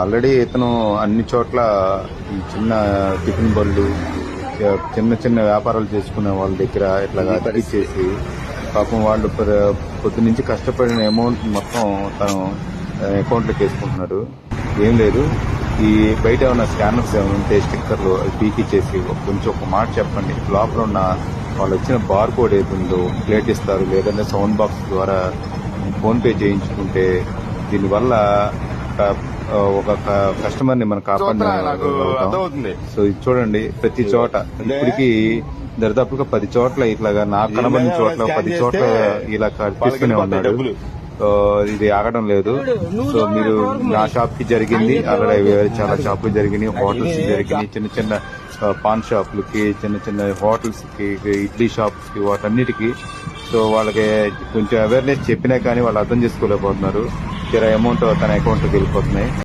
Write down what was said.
Already ఇతను అన్ని చోట్ల ఈ చిన్న టిఫిన్ బళ్ళు, చిన్న చిన్న వ్యాపారాలు చేసుకునే వాళ్ళ దగ్గర ఇట్లాగా ఇచ్చేసి పాపం వాళ్ళు పొద్దు నుంచి కష్టపడిన అమౌంట్ మొత్తం తను అకౌంట్లోకి వేసుకుంటున్నాడు. ఏం లేదు, ఈ బయట ఏమైనా స్కానర్స్ ఏమైనా ఉంటే స్టిక్కర్లు పీకిచ్చేసి కొంచెం ఒక మాట చెప్పండి. లోపల ఉన్న వాళ్ళు వచ్చిన బార్ కోడ్ ఏతుందో ప్లేట్ ఇస్తారు, లేదంటే సౌండ్ బాక్స్ ద్వారా ఫోన్ పే చేయించుకుంటే దీనివల్ల ఒక కస్టమర్ ని మనం కాపాడుతుంది. సో ఇది చూడండి, ప్రతి చోట ఇప్పటికీ దరిదాపుగా 10 చోట్ల ఇట్లాగా నాకు కనబడిన చోట్ల 10 చోట్ల ఇలా తీసుకునే ఉన్నాడు. ఇది ఆగడం లేదు. సో మీరు నా షాప్ కి జరిగింది, అలాగే చాలా షాపులు జరిగినాయి, హోటల్స్ జరిగినాయి, చిన్న చిన్న పాన్ షాపులకి, చిన్న చిన్న హోటల్స్ కి, ఇడ్లీ షాప్స్ కి, వాటన్నిటికీ. సో వాళ్ళకి కొంచెం అవేర్నెస్ చెప్పినా కానీ వాళ్ళు అర్థం చేసుకోలేకపోతున్నారు. అమౌంట్ తన అకౌంట్లోకి వెళ్ళిపోతున్నాయి.